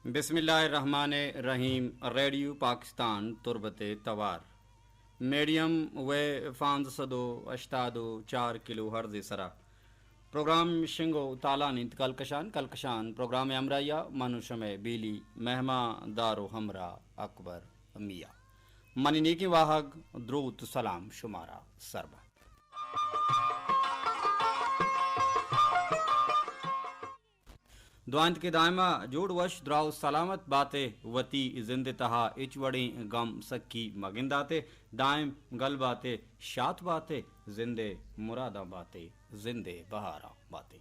بسم اللہ الرحمن الرحیم. ریڈیو پاکستان تربت توار میڈیم و 584 کلو ہرز سرا پروگرام شنگو تالانت کلکشان پروگرام امرایہ منوشم بیلی مہما دارو ہمرا اکبر میاں منی نیکی واہگ دروت سلام شمارا سربا. دعانت کے دائمہ جوڑ وش دراؤ سلامت باتے وتی زند تہا اچوڑیں غم سکی مگنداتے دائم گل باتے شات باتے زندے مرادہ باتے زندے بہارا باتے.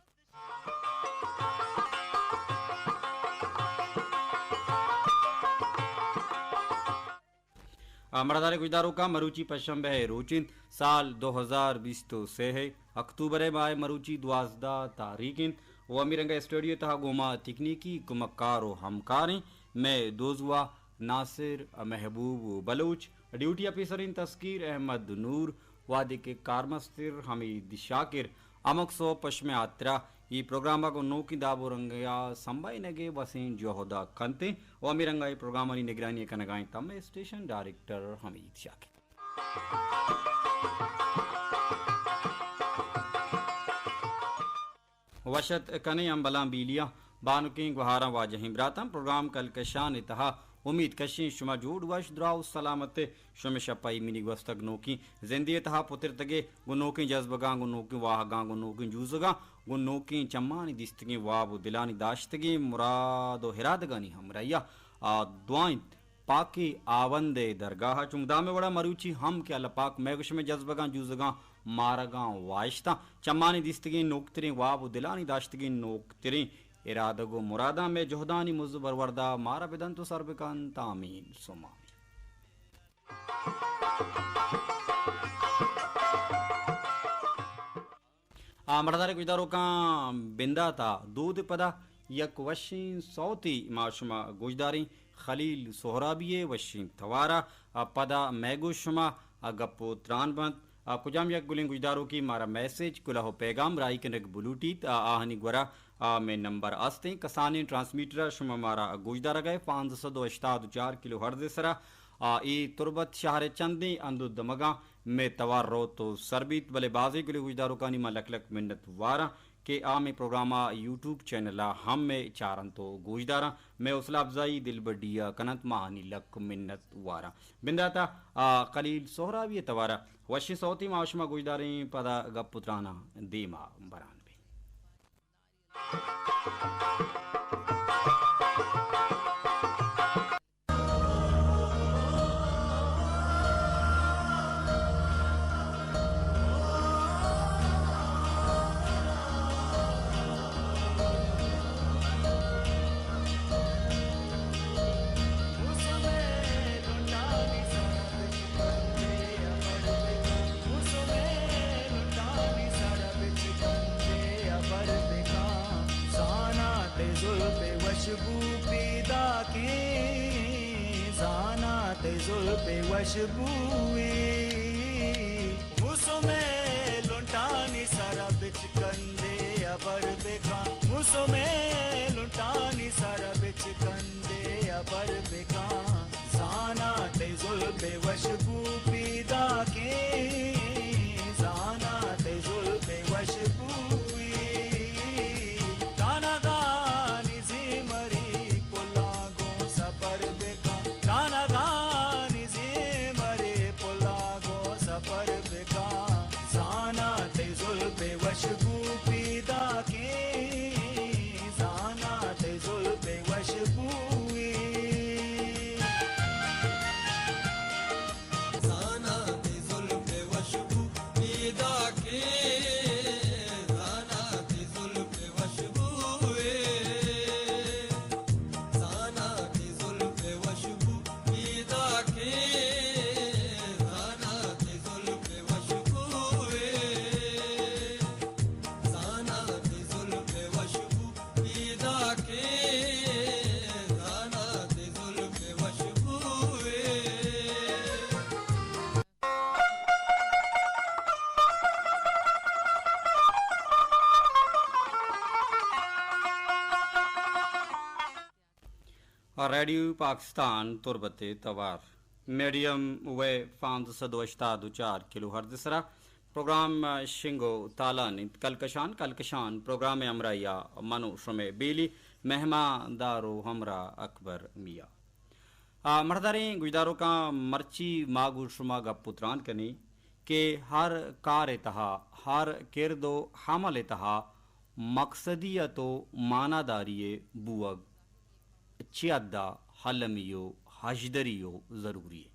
مردار گجداروں کا مروچی پشم ہے روچن سال 2020 سے ہے اکتوبر ماہ مروچی 12 تاریخ و امیرنگ اسٹوڈیو تہا گوما تکنیکی کمکار و ہمکاریں میں دوزوا ناصر محبوب بلوچ ڈیوٹی افیسرین تذکیر احمد نور وادی کے کارمستر حمید شاکر امک سو پشم آترا یہ پروگرام کو نو کی دابو رنگیا سمبائی نگے وسین جوہدا کنتے و امیرنگا یہ پروگرام نگرانی کنگائیں تم اسٹیشن ڈائریکٹر حمید شاکر. وشت کنے امبلاں بیلیا بانکیں گہاراں واجہیں براتم پروگرام کل کشان اتہا امید کشیں شما جوڑ وش دراؤ سلامت شما شپائی منی گوستگ نوکی زندی اتہا پتر تگے گو نوکیں جذبگاں گو نوکیں واہگاں گو نوکیں جوزگاں گو نوکیں چمانی دستگیں واب و دلانی داشتگیں مراد و ہرادگانی ہمرایا دعائیں پاکی آوند درگاہ چمدام وڑا مروچی ہم کے اللہ پاک میگش میں جذبگاں جوزگاں مارگاں وائشتاں چمانی دستگیں نوکتریں واب و دلانی داشتگیں نوکتریں ارادگو مرادہ میں جہدانی مزبر وردہ مارا بدن تو سربکان تامین سمامی. مردار گجداروں کا بندہ تا دودھ پدا یک وشین صوتی معشمہ گوجداری خلیل سہرابی وشین توارا پدا میگو شما گپو تران بند کجام یک گلیں گجداروں کی مارا میسیج کلہو پیغام رائی کنک بلوٹیت آہنی گورا میں نمبر آستیں کسانی ٹرانسمیٹر شما مارا گوجدارہ گئے 584 کلو ہرز سرا ای تربت شہر چندیں اندو دمگاں میں توار رو تو سربیت بلے بازی کلو گجداروں کا نیمہ لک لک منت وارا کہ میں پروگرامہ یوٹیوب چینلہ ہم میں چارن تو گوجدارا میں حوصلہ افزائی دل بڈیا کنت ماہنی لک منت وارا بنداتا خلیل سہرابی توارا وشی صوتی معاشمہ گوجداریں پدا گپ پترانا دیما بران بھی. وشبوئی مسو میں لنٹانی سارا بچ کندے ابر بکا مسو میں لنٹانی سارا بچ کندے ابر بکا زانا تے ظلم وشبو پیدا کے زانا تے ظلم وشبوئی گانا گانی زیمری پلاگوں سفر بکا گانا گانی پر بکا زانا تے ظلم وشبو پیدا کے زانا تے ظلم ریڈیو پاکستان تربت توار میڈیم وے 584 کلو ہرتز سرا پروگرام شنگو تالان کلکشان پروگرام امریا منو شمے بیلی مہمان دارو ہمرا اکبر میاں مرداریں گجداروں کا مرچی ماگو شما گپ پتران کنی کہ ہر کار اتہا ہر کرد و حمل اتہا مقصدیت و معناداری بوگ چیادہ حلمیو حجدریو ضروری ہے.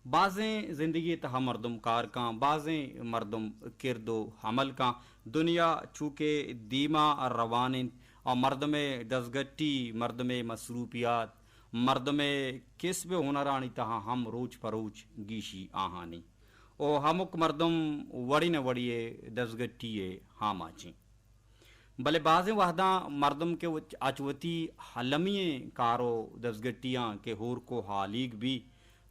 بعضیں زندگی تہا مردم کار کاں بعضیں مردم کرد و حمل کاں دنیا چونکہ دیما روانن اور مردم دزگٹی مردم مصروفیات مردم کسب ہنرانی تہا ہم روچ پروچ گیشی آہانی او ہمک مردم وڑی نہ وڑیے دزگٹیے ہام آچیں بلے بعض وحداں مردم کے اچوتی حلمیے کارو دزگٹیاں کے ہور کو حالیگ بھی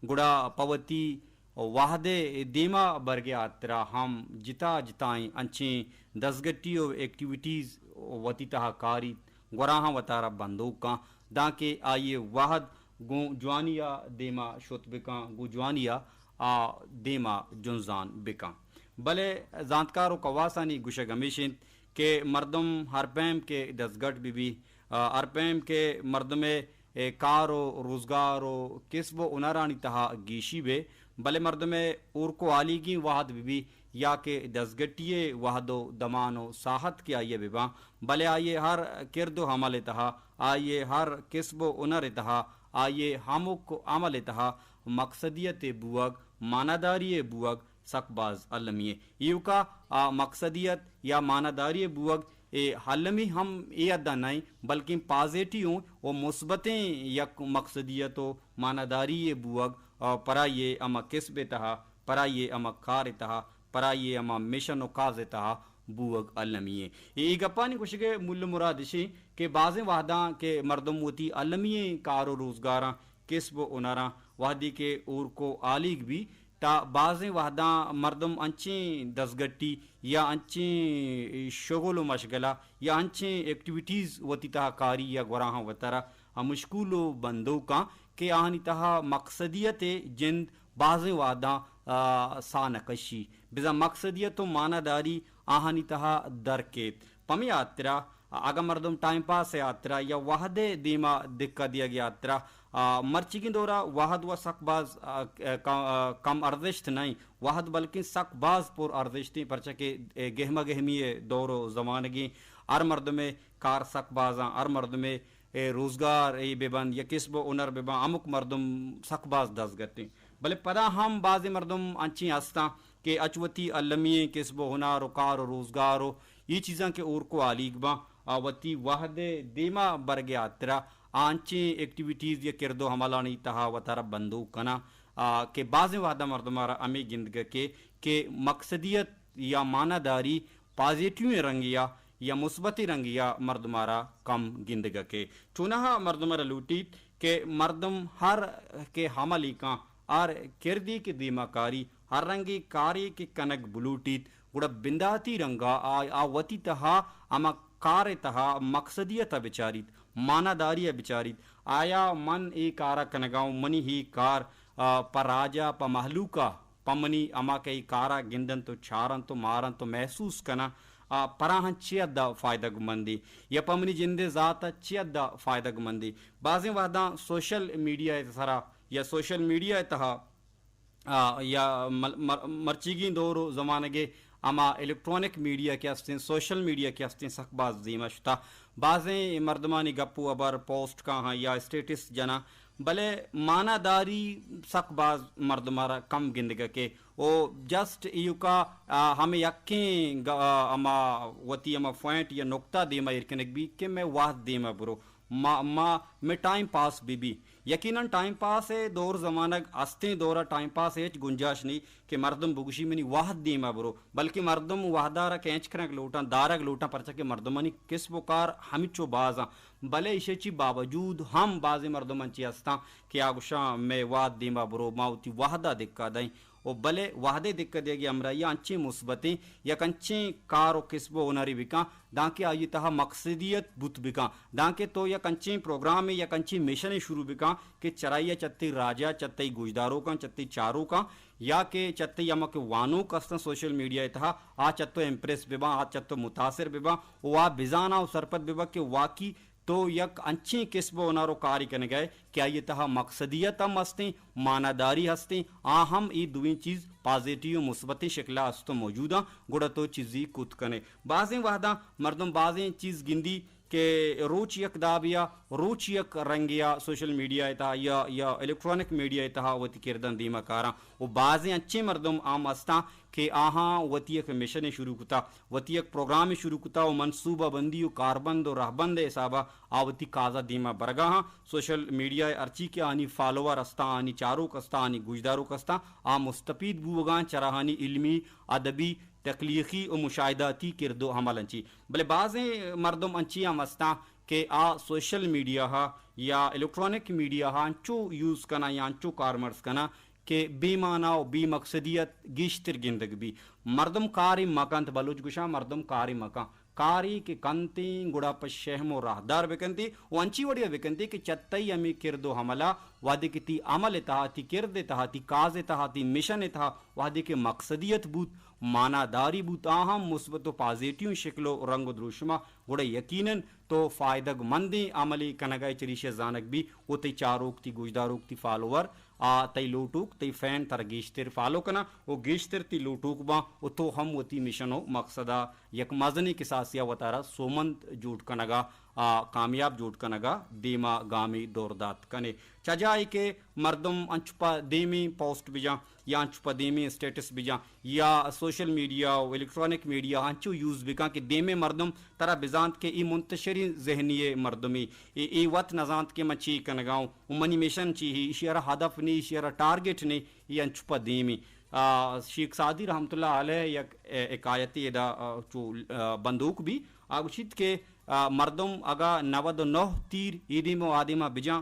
گڑا پوتی واحدے دیما برگے آترا ہم جتا جتائیں انچیں دزگٹیو ایکٹیویٹیز وتی تہا کاری گراہاں وطارہ بندوقاں داں کے آئیے واحد گو جوانیا دیما شت بکاں گو جوانیا دیما جنزان بکاں بلے زانتکارو کواسانی گوشہ گمیشن کہ مردم ہر پیم کے دزگٹ بھی ہر پیم کے مردم کارو روزگارو کسب و ہنرانی تہا گیشی بے بلے مردم اور کو آلیگی واحد بھی یا کہ دزگٹیے وحدو دمانو ساحت کے آئیے بباں بلے آئیے ہر کرد و حمل تہا آئیے ہر کسب و ہنر تہا آئیے ہمک عمل تہا مقصدیت بوگ معناداری بوگ سکباز علمیے ایو کا مقصدیت یا معناداری بوگ حلمی ہم ای ادا نہیں بلکہ پازیٹیوں و مثبتیں یک مقصدیت و معناداری بوگ پرائیے اما کسب تہا پرائیے اما کار تہا پرائیے اما مشن و کاز تہا بوگ علمیے یہ گپانی کشگے مل مرادشی کہ بعض وحداں کے مردم ہوتی علمیے کار و روزگاراں کسب و ہنراں وحدی کے اور کو آلیگ بھی تا بعض وحداں مردم انچیں دزگٹی یا انچیں شغل و مشغلہ یا انچیں ایکٹیویٹیز وتی تہا کاری یا گراہاں وطرہ مشکول و بندوقاں کہ آہنی تہا مقصدیت جند بعض وحداں سانقشی بزا مقصدیت و معناداری آہنی تہا درکیت پمی آترا اگا مردم ٹائم پاس آترا یا واحد دیما دکا دیا گیا آترا مرچی کی دورا واحد و سک باز کم ارزشت نہیں واحد بلکہ سک باز پر ارزشتی پرچہ کہ گہمہ گہمی دور و زمانگی ار مرد میں کار سک بازاں ار مرد میں روزگار ای ببند یا کسب و ہنر ببند امک مردم سک باز دز گتے بلے پدا ہم بعض مردم انچی ہستاں کہ اچوتی علمیے کسب و ہنر و کار و روزگار و یہ چیزاں کے اور کو آلیگ باں آوتی واحد دیما برگے آترا آنچیں ایکٹیویٹیز یا کردو حملانی تہا وطارہ بندوق کنا کہ بعض وحدہ مردمارا امی گندگ کے کہ مقصدیت یا معناداری پازیٹیو رنگیا یا مثبتی رنگیا مردمارا کم گندگ کے چونہا مردمارا لوٹیت کہ مردم ہر کے حملی کاں اور کردی کے دیما کاری ہر رنگی کاری کے کنک بلوٹیت گوڑا بنداتی رنگا آوتی تہا اما کار تہا مقصدیت بچاریت معناداری بچاریت آیا من ای کارا کنگاؤں منی ہی کار پراجا پا محلوکا پمنی اما کئی کارا گندن تو چھارن تو مارن تو محسوس کنا پراہن چیدہ فائدہ گمندی یا پمنی جندے ذاتا چیدہ فائدہ گمندی بعضیں وحداں سوشل میڈیا سرا یا سوشل میڈیا تہا یا مرچیگی دور زمانگے اما الیکٹرونک میڈیا کے ہستیں سوشل میڈیا کے ہستیں سخ باز دیما شتا بعضیں مردمانی گپو ابر پوسٹ کا ہاں یا اسٹیٹس جنا بلے معناداری سخ باز مردمارا کم گندگ کے او جسٹ ایو کا ہمیں یقین اما وتی اما پوائنٹ یا نقطہ دیما ارکنک بھی کہ میں واحد دیما برو میں ٹائم پاس بھی یقیناً ٹائم پاس ہے دور زمانہ ہستیں دورہ ٹائم پاس ہے گنجاش نہیں کہ مردم بگشی منی واحد دیما برو بلکہ مردم وحدارہ کینچ کرنک لوٹاں دارک لوٹاں پرچہ کہ مردمانی کسب و کار ہمچو بازاں بلے اشیچی باوجود ہم بعض مردمان چی ہستاں کہ آگوشاں میں واحد دیما برو ماوتی وحدہ دکا دائیں و بلے وحدے دکھ دے گی امرا یا انچیں مثبتیں یا کنچیں کار و کسب و ہنری بکاں دانکہ آئی تہا مقصدیت بت بکاں دانکہ تو یا کنچیں پروگرام یا کنچیں مشن شروع بکاں کہ چرائیہ چتی راجہ چتی گوجداروں کا چتی چاروں کا یا کہ چتی یما کے وانو کستن سوشل میڈیا اتہا آ چتو امپریس ببا آ چتو متاثر ببا وا بزانا و سرپت ببا کہ واقعی تو یک انچیں کسب و ہنر و کاری کرنے گئے کہ یہ تہا مقصدیت ہم ہستیں معناداری ہستیں ہم ای دویں چیز پازیٹیو مثبتی شکلہ ہستو موجودہ گوڑا تو چیزی کت کنے بعضیں وحدہ مردم بعضیں چیز گندی کہ روچ یک دابیا روچ یک رنگیا سوشل میڈیا اتہا یا الیکٹرانک میڈیا اتہا وتی کردن دیما کاراں و بعضیں اچھے مردم عام ہستاں کہ آہاں وتی ایک مشن شروع کتا وتی ایک پروگرام شروع کتا و منصوبہ بندی و کاربند و رہبند حسابہ آوتی کازا دیما برگاہاں سوشل میڈیا ارچی کے آنی فالوور استا آنی چاروں کستا آنی گوجداروں کستا مستفید بوگان چراہانی علمی ادبی تخلیقی و مشاہداتی کردو حمل انچی بلے بعضیں مردم انچی ہم ہستاں کہ سوشل میڈیا ہا یا الیکٹرانک میڈیا ہا انچو یوز کنا یا انچو کارمرز کنا کہ بے معنی و بے مقصدیت گیشتر گندگ بھی مردم کاری مکانت بلوچ گشا مردم کاری مکان کاری کے کنتی گڑا پر شہم و راہدار بکنتی و انچی وڑیا بکنتی کہ چتی امی کردو حملہ وادی کی تی عمل اتہا تی کرد اتہا تی کاز اتہا تی مشن اتہا وادی کے مقصدیت بوت معنی داری بوت آہم مثبت و پازیٹیو شکل و رنگ و دروشما گڑا یقیناً تو فائدہ مندی عملی کنگائے چریش زانک بھی وہ تی چاروک تی گوجداروک تی فالوور تی لوٹوک تی فین تر گیشتر فالو کنا وہ گیشتر تی لوٹوک با وہ تو ہم وہ تی مشن و مقصدہ یک مزنی کے ساسیا وطارہ سومند جوٹ کنگا کامیاب جوٹ کنگا دیما گامی دوردات کنے چجائی کہ مردم انچپا دیمی پوسٹ بجا یا انچپا دیمی سٹیٹس بجا یا سوشل میڈیا و الیکٹرانک میڈیا انچو یوز بکا کہ دیمی مردم ترا بزانت کے ای منتشری ذہنی مردمی ای وقت نزانت کے مچی کنگاؤں منی مشن چی ہی اشیارہ ہدف نہیں اشیارہ ٹارگٹ نہیں یہ انچپا دیمی شیخ سعدی رحمۃ اللہ علیہ یک ایک آیتی ادا چو بندوق بھی آگوشید کے مردم اگا 99 تیر ایدیمو آدیما بجا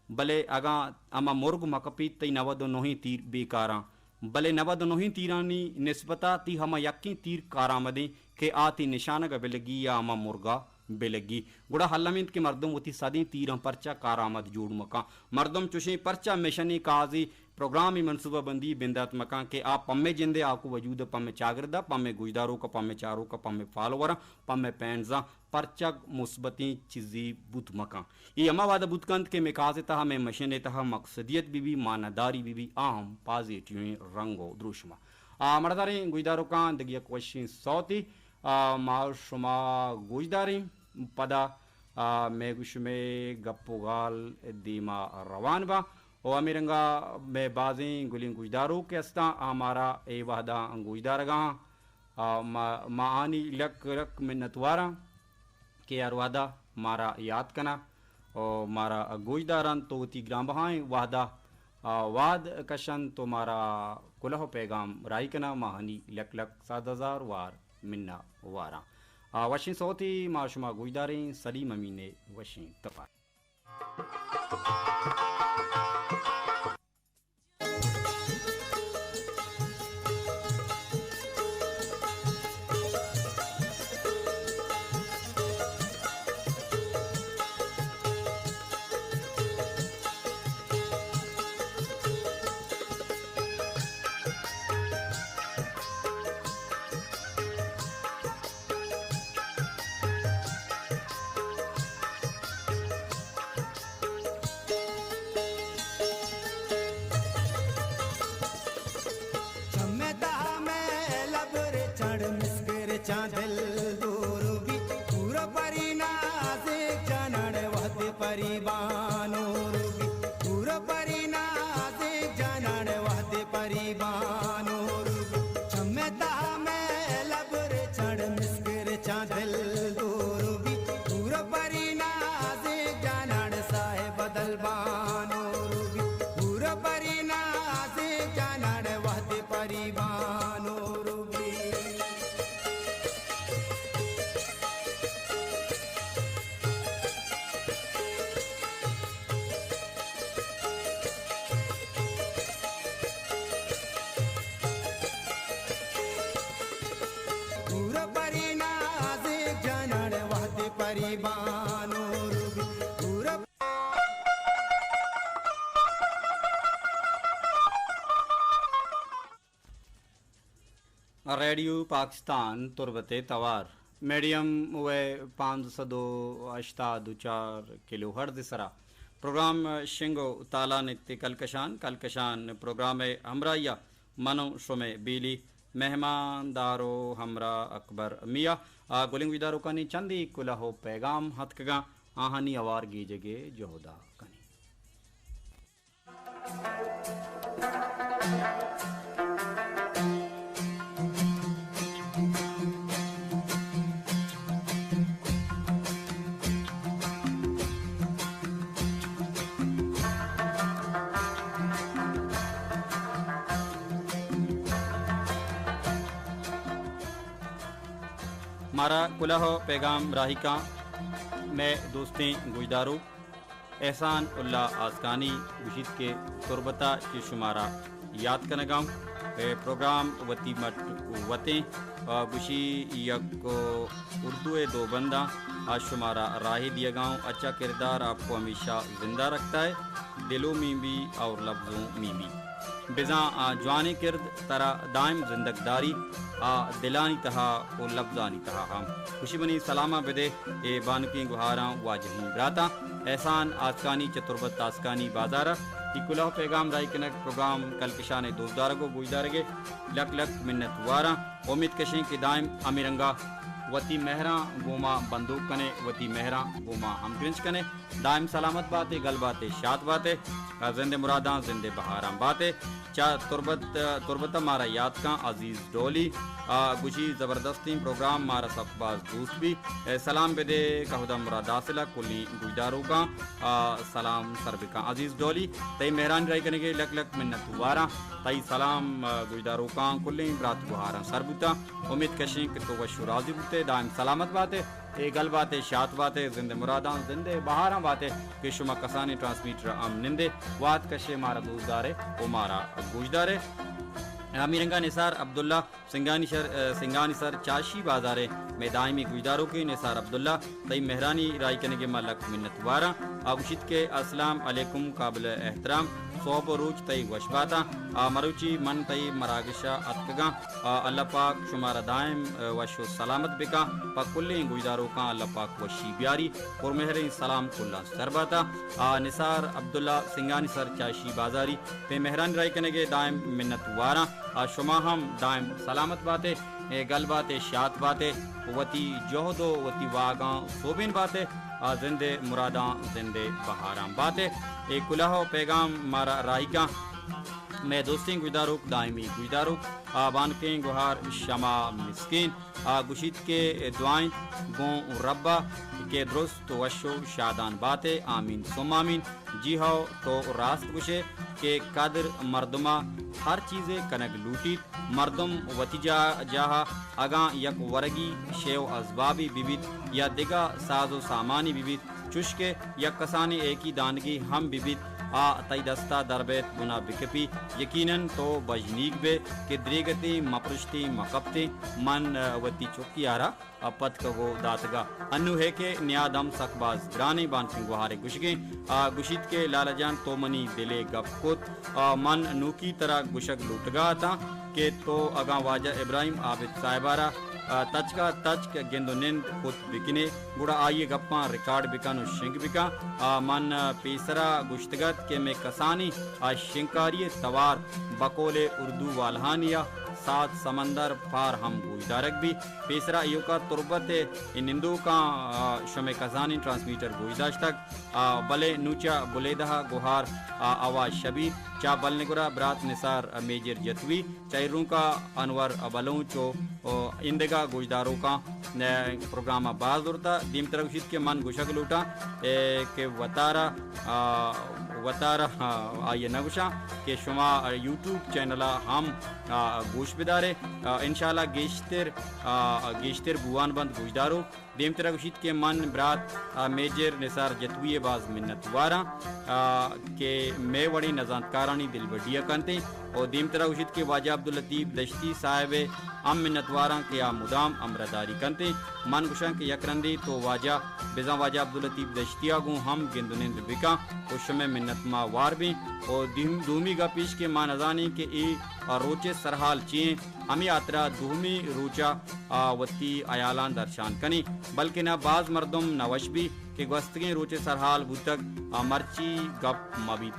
بلے اگا اما مرگ مکپیت تی 99 تیر بیکاراں بلے 99 تیرانی نسبتا تی ہما یقین تیر کارآمدیں کہ آتی نشانگا بلگی یا اما مرگا بلگی گڑا حلمند کے مردم وتی صدیں تیران پرچا کارآمد جوڑ مکان مردم چوشیں پرچا مشنی کازی پروگرامی منصوبہ بندی بندات مکان کہ آپ پمے جندے آپ کو وجود پمے چاگردہ پمے گوجداروں کا پمے چاروں کا پمے فالورہ پمے پینزاں پرچک مثبتیں چیزی بوت مکان یہ اما وعدہ بوت کند کے مکاز تہا میں مشن تہا مقصدیت بھی معناداری بھی اہم پازیٹیویں رنگو دروشما مرداریں گوجداروں کا دگیا کوششیں سوتی مار شما گوجداریں پدا میں گوش میں گپو گال دیما روان با و امیرنگا میں بازیں گلیں گوجداروں کے استا ہمارا اے وحدہ گوجدارگاں معانی لک منتوارا کہ اروادہ مارا یاد کنا اور مارا گوجداران تو تی گرام بہائیں وحدہ واد کشن تو مارا کلہ پیغام رائی کنا ماہنی لک 7,000 وار منا وارا وشیں صوتی معاشمہ گوجداریں سلیم امین وشیں تفا ریڈیو پاکستان تربت توار میڈیم وے 584 کلو ہرز سرا پروگرام شنگو تالا نت کلکشان پروگرام ہمراہیا منو شمے بیلی مہمان دارو ہمرا اکبر میاں گولنگ ویدارو کنی چندی کلہو پیغام ہتکگاں آہانی اوار گی جگے جہدا کنی مارا کلہو پیغام راہی کا میں دوستیں گوجدارو احسان اللہ آسکانی گشید کے تربتا کی شمارہ یاد کنگاؤں پروگرام وتی مٹ وتیں گشی یک اردو دو بندہ شمارہ راہی دیا گاؤں اچھا کردار آپ کو ہمیشہ زندہ رکھتا ہے دلوں میں بھی اور لفظوں میں بھی بزاں جوانی کرد ترا دائم زندگ داری دلانی تہا و لفظانی تہا ہم خوشی بنی سلامہ بدے اے بانکی گہاراں واجہین براتا احسان آسکانی چتربت آسکانی بازارہ تی کلہ پیغام رائی کنک پروگرام کلکشان دوستدارگو گوجدارگے لک لک منت وارا امید کشیں کہ دائم امیرنگا وتی مہراں گوما بندوق کنے وتی مہراں گوما ہم گرنچ کنے دائم سلامت باتیں گل باتیں شاد باتیں زند مراداں زند بہاراں باتیں چا تربت مارا یاد کا عزیز ڈولی گشی زبردستی پروگرام مارا سخباز دوست بھی سلام بدے کہدا مراد حاصلہ کلی گوجدارو کا سلام سربکا عزیز ڈولی تئی مہران رائی کرنے کے لک لک منت وارا تئی سلام گوجدارو کا کلی برات گہارا سربتا امید کشیں کہ تو وشو راضی بوتے دائم سلامت باتیں اے گل باتیں شاد باتیں زند مراداں زندے بہاراں باتیں کہ شما کسانی ٹرانسمیٹر ام نندے وات کشے مارا دوستدارے او مارا گوجدارے امیرنگا نثار عبداللہ سنگانی سر چاشی بازارے میں دائمی گوجداروں کے نثار عبداللہ تئی مہرانی رائی کنے کے ملک منت وارا آگوشت کے السلام علیکم قابل احترام صوب و روچ تئی وشباتا مروچی من تئی مراگشا اتکگاں اللہ پاک شمارا دائم وشو سلامت بکا پا کلی گوجداروں کا اللہ پاک وشی بیاری اور مہرین سلام کلا سرباتا نثار عبداللہ سنگانی سر چاشی بازاری پہ مہرانی رائی کنے کے دائم منت وارا شما ہم دائم سلامت باتیں گل باتیں شاد باتیں وتی جوہدو وتی واگاں صوبین باتیں زندے مراداں زندے بہاراں باتیں ایک کلہو پیغام مارا رائی کا میں دوستیں گوجداروک دائمی گوجداروک بانکیں گوہار شما مسکین گشید کے دعائیں گوں ربا کے درست وشو شادان باتیں آمین ثم آمین جی ہو تو راست گشے کہ قادر مردمہ ہر چیزیں کنگ لوٹی مردم وتی جاہا اگاں یک ورگی شیو ازبابی بیبیت یا دگا ساز و سامانی بیبیت چشکے یا کسانی ایکی دانگی ہم بیبیت تئی دستہ دربیت گنا بکپی یقیناً تو بجنیک بے کہ دریگتی مپرشتی مقبتی من وتی چوکی آرا پت کگو داتگا انو ہے کہ نیادم سکباز گرانی بانکن گوہارے گشگیں گشید کے لالا جان تو منی دلے گپ کت من نوکی طرح گشک لوٹگا تھا کہ تو اگاں واجہ ابراہیم عابد صاحبارہ تچ کا گندو نند خود بکنے گوڑا آئیے گپاں ریکارڈ بکن و شنگ بکا من پیسرا گشتگت کہ میں کسانی شنکاری توار بقول اردو والہانیہ سات سمندر پار ہم گوجدارک بھی پیسرا ایو کا تربت نندو کا شمع کزانی ٹرانسمیٹر گوجداش تک بلے نوچا بلیدہ گوہار آواز شبیر چا بلنے گرا برات نثار میجر جتوی چائروں کا انور بلوں چو اندگا گوجداروں کا پروگرام باز ہوتا دیم ترغشید کے من گوشک لوٹا کہ وطارہ آئیے نگوشا کہ شما یوٹیوب چینلہ ہم گوش بدارے انشاءاللہ گیشتر بوان بند گوشدارو دیم ترغشید کے من برات میجر نثار جتوی باز منت وارا کہ میں وڑی نزانت کارانی دل بڑیا کنتے اور دیم ترغشید کے واجہ عبداللطیف دشتی صاحب ام منت واراں کیا مدام امرداری کنتے من گوشاں کے یکرندی تو واجہ بزاں واجہ عبداللطیف دشتی آگوں ہم گندنند بکا اور شمع منت ما وار بھی اور دومی گا پیش کے ماں نزانی کہ ای روچے سرحال چین ہمیں آترا دومی روچا وتی ایالان درشان کنی بلکہ نہ بعض مردم نوش بھی کہ گوستگیں روچے سرحال بوتک مرچی گپ مبی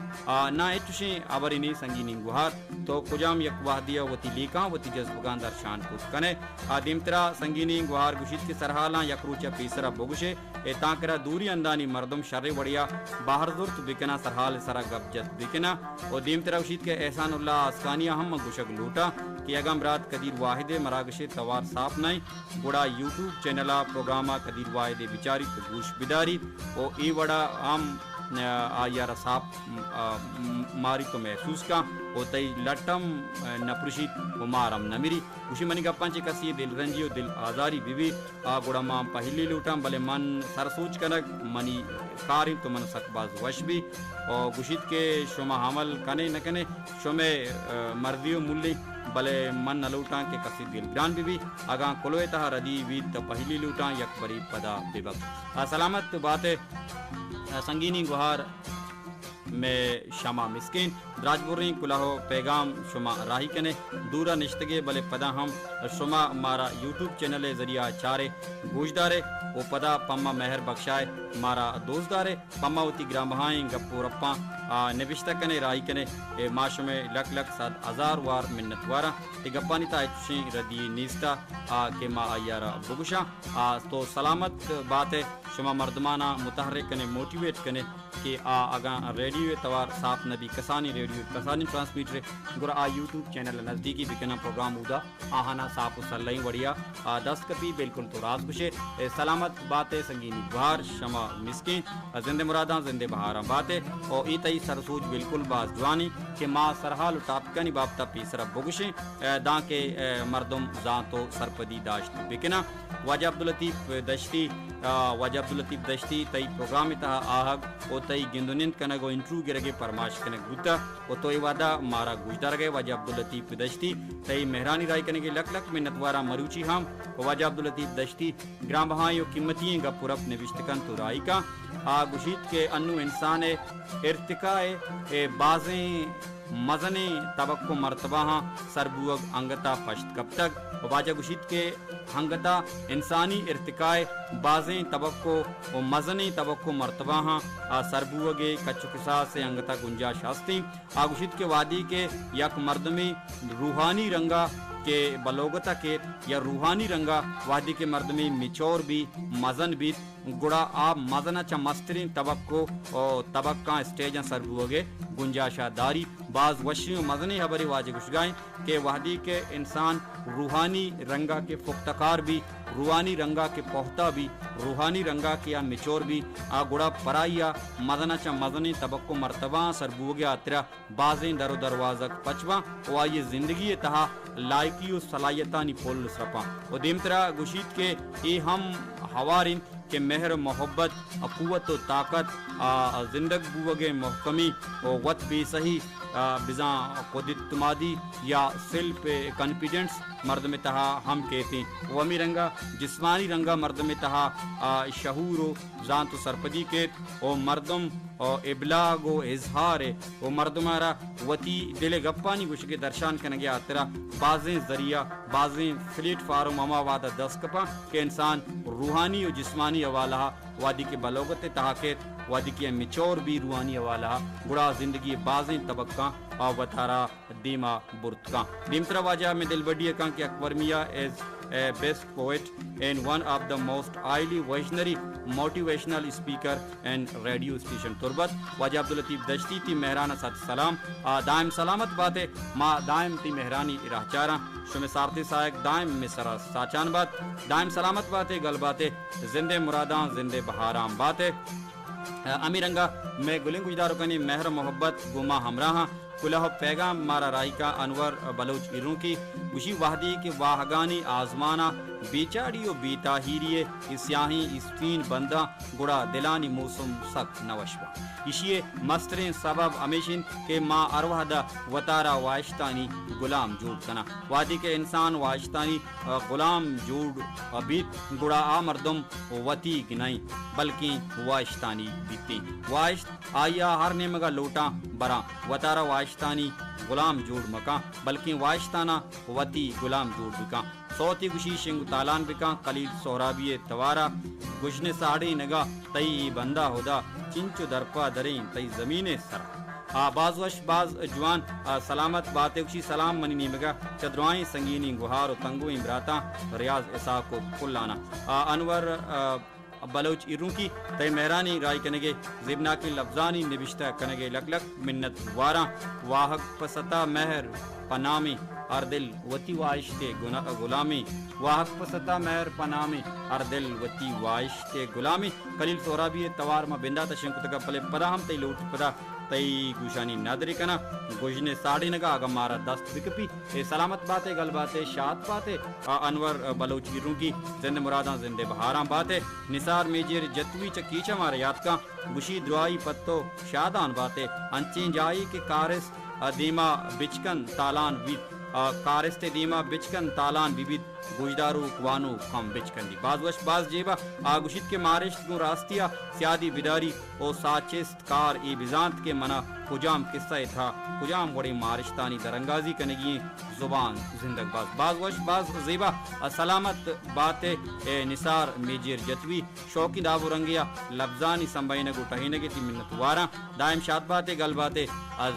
نہ اٹشیں ابرینی سنگینی گوہار تو کجام یک وحدیہ وتی لیکاں وتی جذبگان درشان پوت کنے دیمترا سنگینی گوہار گشید کے سرحالاں یک روچہ پیسرا بگشے اے تاکرا دوری اندانی مردم شر وڑیا باہر زرت بکنا سرحال سرا گپ جت بکنا اور دیمترا گشید کے احسان اللہ اسکانیہ ہم گشک لوٹا کہ اگم رات قدیر واحد مراگش توار صاف نہیں گوڑا یوٹیوب چینلا پروگراما قدیر واحد بیچاری تو گوش بداری او ای وڑا ہم آیارا صاف ماری تو محسوس کا او تئی لٹم نپرشید و مارم نمیری گوشی منی گپاں چی کسی دل رنجی و دل آزاری بیوی گوڑا ماں پہلی لوٹاں بلے من سر سوچ کنک منی کاری تو من سک باز وش بھی اور گوشید کے شما حمل کنے نہ کنے شما مردی و ملی بلے من نہ لوٹاں کے کسی دل گران بھی اگاں کلوے تہا ردی وید تو پہلی لوٹاں یک بری پدا بیبک سلامت باتیں سنگینی گوہار میں شما مسکین راجبوری کلاہو پیغام شما راہی کنے دورا نشتگے بلے پدا ہم شما مارا یوٹیوب چینل ذریعہ چارے گوش دارے او پدا پما مہر بخشائے مارا دوست دارے پما ہوتی گرام بہائیں گپو رپاں نبشتہ کنے راہی کنے اے معاش میں لک لک 7,000 وار منت وارا تے گپانی تا اچھیں ردی نیستا کہ ما آیارا بگشا تو سلامت بات ہے شما مردمانہ متحرک کنے موٹیویٹ کنے کہ اگاں ریڈیو توار صاف نبی کسانی ریڈیو کسانی ٹرانسمیٹر گورا یوٹیوب چینل نزدیکی بکنا پروگرام ہودا آہانا صاف و سلائیں وڑیا دست کپی بالکل تو راز کشے سلامت باتیں سنگینی بہار شما مسکین زندے مراداں زندے بہاراں باتیں اور ای تئی سرسوج بالکل باز جوانی کہ ماں سرحال ٹاپکنی بابتا پیسرا بگشیں داں کے مردم زانتو سرپدی داشت بکنا واجہ عبداللطیف دشتی تئی پروگرام تہا آہگ او تئی گندونند کنگو انٹرو گرگے پرماش کنگ گوتا او تو وعدہ مارا گوشدار گئے واجہ عبداللطیف دشتی تئی مہرانی رائی کنگے لک لک منت وارا مروچی ہم واجہ عبداللطیف دشتی گرام بہائیو قیمتیں گا پورپ نوشتکن تو رائی کا گشید کے انو انسان ارتقاء بازیں مزنی توقع مرتبہ ہاں سربوگ انگتا پشت کب تک واجہ گشید کے ہنگتا انسانی ارتقاء بازیں توقع و مزنی توقع مرتبہ ہاں سربوگے کچکسا سے انگتا گنجاش ہستی آگشید کے وادی کے یک مردمی روحانی رنگا کے بلوگتا کے یا روحانی رنگا وادی کے مردمی میچور بھی مزن بھی گڑا آپ مزنہ چا مسترین طبقو اور طبقہ اسٹیجاں سربوگے گنجاشہ داری بعض وشیوں مزنی حبری واجہ گشگائیں کہ وحدی کے انسان روحانی رنگا کے پختکار بھی روحانی رنگا کے پختہ بھی روحانی رنگا کے یا مچور بھی گڑا پرائیا مزنہ چا مزنی طبقو مرتبہ سربوگے آترا بعضیں در و دروازک پچواں و آئی زندگی تہا لائقی و صلاحیتانی پول سرپاں و دیمترا گشید کے ای ہم ہوارین کہ مہر محبت قوت و طاقت زندگ بوگے محکمی و وط بھی صحیح بزاں خود اعتمادی یا سیلف کانفیڈنس مرد میں تہا ہم کہتے ہیں ومی رنگا جسمانی رنگا مرد میں تہا شعور و ذات و سرپدی کہت و مردم ابلاغ و اظہار و مردمارا وتی دل گپانی گوش کے درشان کنگے آترا بازیں ذریعہ بازیں فلیٹ فارم اما وعدہ دست کپا کہ انسان روحانی و جسمانی حوالہ وادی کے بلوغت تحاکت وادی کی میچور بھی روحانی حوالہ گڑا زندگی بازیں طبقہ وطارا دیما برتکاں دیمترا واجہ میں دل بڑی کہاں کہ اکبر میاں as a best poet and one of the most highly visionary motivational speaker and radio station تربت واجہ عبداللطیف دشتی تی مہرانہ سات سلام دائم سلامت باتیں ما دائم تی مہرانی راہ چارہ شمی سارتی سائق دائم مصرہ ساچان بات دائم سلامت باتیں گل باتیں زندے مراداں زندے بہارام باتیں امیرنگا میں گلنگ گجدارو کنی مہر محبت گما ہمراہاں کلہ پیغام مارا رائی کا انور بلوچ ایروں کی گوشی وحدی کے واہگانی آزمانہ بیچاڑی و بیتاہیری اسیاہی اسفین بندہ گڑا دلانی موسم سخت نوشبہ اشیے مسترین سبب ہمیشن کہ ما ارواح دا وطارا واشتانی غلام جوڑ کنا وادی کے انسان واشتانی غلام جوڑ بیت گڑا مردم وطی گنائی بلکہ واشتانی بیتی واشت آیا ہر نیمگا لوٹا برا وطارا واشت واشتانی غلام جوڑ مکاں بلکہ واشتانہ وتی غلام جوڑ بکاں صوتی گوشی شنگ تالان بکاں خلیل سہرابی توارا گشن ساڑی نگا تئی بندہ ہدا چنچو درپا دریں تئی زمین سرا باز وش باز جوان سلامت بات اکشی سلام منی نیمگا چدروائیں سنگینی گوہار و تنگو امبراتا ریاض اساق و کلانا انور بلوچ اروں کی تے مہرانی رائے کنگے زبناکی لفظانی نبشتہ کنگے لک لک منت واراں واحق پستا مہر پنامی اردل وتی واشتے غلامی واحق پستا مہر پنامی اردل وتی واشتے غلامی خلیل سہرابی توار ما بندا تشنکو تکا پلے پدا ہم تے لوٹ پدا تئی گوشانی نادری کنا گوشنے ساڑی نگا اگا مارا دست بکپی اے سلامت باتیں گل باتیں شاد باتیں انور بلوچ گروں کی زند مراداں زندے بہاراں باتیں نثار میجر جتوی چکیچا مارے یاد کا گوشی دعائی پتو شادان باتیں انچیں جائی کے کارس دیما بچکن تالان وید کارست دیما بچکن تالان بیبید گوشدارو کوانو کم بچکن دی باز وش باز جیبا گوشید کے مارشت گو راستیا سیادی بیداری او ساچست کار ای بیزانت کے منا کجام قصہ تھا کجام بڑی مارشتانی درنگازی کنگی زبان زندگ باز وش باز زیبا سلامت باتیں نثار میجر جتوی شوقی دابو رنگیا لفظانی سنبائنگو ٹہینگی تی منت واراں دائم شاد باتیں گل باتیں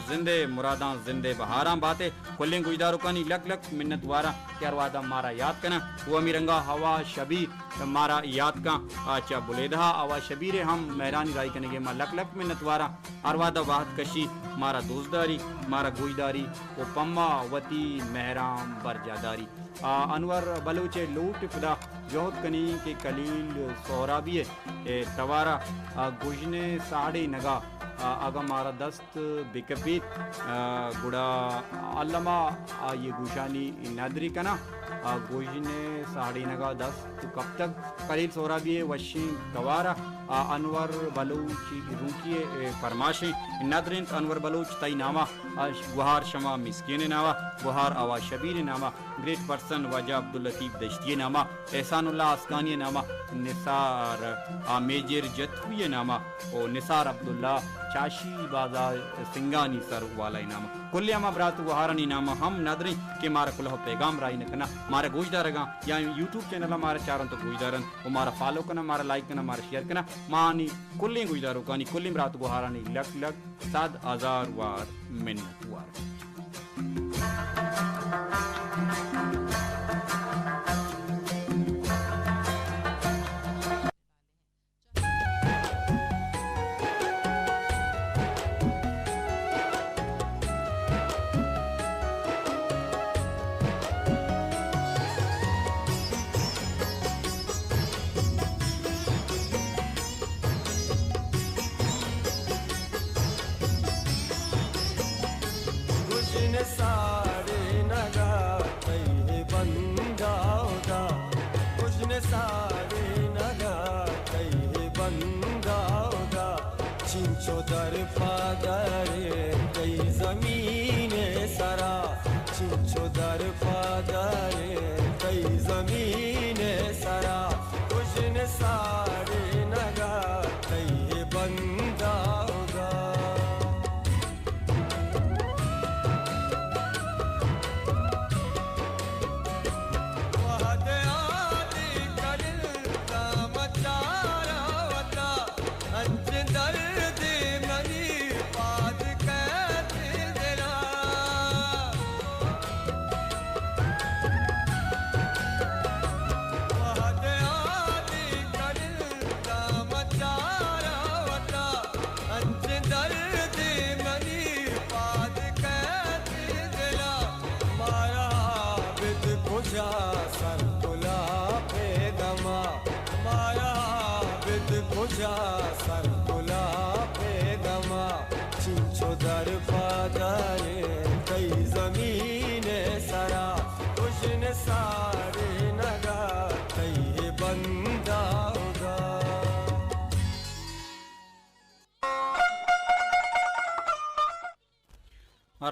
زندے مراداں زندے بہاراں باتیں کلیں گوشدارو کنی لک لک منت واراں کیا روادہ مارا یاد کنا وہ میرنگا ہوا شبیر مارا یاد کا آچا بلیدہا آوا شبیر ہم مہرانی رائی کنگے ما لک لک منت واراں اروادہ واحد کشی مارا دوستداری مارا گوشداری او پما وتی مہرام برجاداری انور بلوچ لوٹ پدا جوہد کنی کے خلیل سہرابی توارا گوشنے ساڑی نگا آگا مارا دست بکپیت گڑا علمہ یہ گوشانی نادری کنا گوشنے ساڑی نگا دست کب تک خلیل سہرابی وشین توارا انور بلوچ روکی فرماشیں نادرین انور بلوچ تئی نامہ گوہار شمع مسکین نامہ گوہار آوا شبیر نامہ گریٹ پرسن واجہ عبداللطیف دشتی نامہ احسان اللہ اسکانی نامہ نثار میجر جتوی نامہ او نثار عبداللہ چاشی بازار سنگانی سر والا نامہ کلی اما برات گوہارانی نامہ ہم نادرین کہ مارا کلہ پیغام رائی نکنا مارا گوشدار گا یا یوٹیوب چینل مارا چارن تو گوشدارن و مارا فالو کنا مارا لائک کنا مارا شیئر کنا مانی کلی گوشدارو کانی کلی برات گوہارانی لک لک 100,000 وار منت وار ساڑے نگا کئی بندہ ہوگا کچھ ساڑے نگا کئی بندہ ہوگا چنچو در پادرے کئی زمین سرا چنچو در پادرے کئی زمین سرا کچھ ساڑے نگا کئی بندہ ہوگا سر کلا پہ دما چنچو در پادرے کئی زمین سرا کشن سارے نگا کئی بندہ ہوگا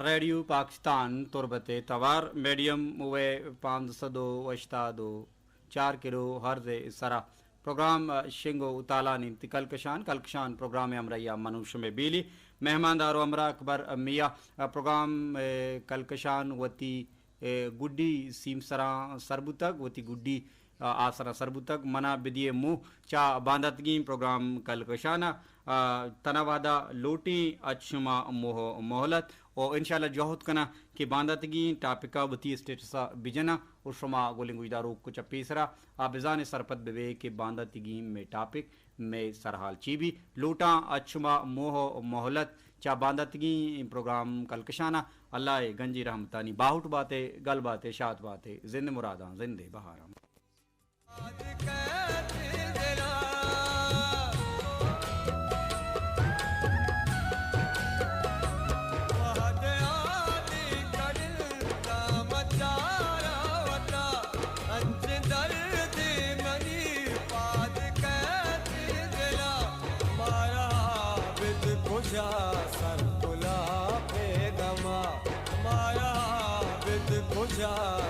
ریڈیو پاکستان تربت توار میڈیم ہوئے 500 اشتادو 4 کلو ہرز سرا program shingo utala nimti kalkashan program amraya manushme bili mehmandaru amra akbar miya program kalkashan wati guddi simsara sarbutag wati guddi آسرا سربتک منا بدیے منہ چا باندتگی پروگرام کلکشانہ تناوادہ لوٹی اچھما مہلت اور انشاءاللہ جوہد کنا کہ باندتگی ٹاپکا بتی اسٹیٹسا بجنا اور شما گولنگو ادارو کچھ پیسرا آبزان سرپت بوے کہ باندتگی میں ٹاپک میں سرحال چیبی لوٹا اچھما مہلت چا باندتگی پروگرام کلکشانہ اللہ گنجی رحمتانی باہٹ باتیں گل باتیں شاد باتیں زند مراداں زندے بہاراں سر کلا پہ دما مارا بد کجا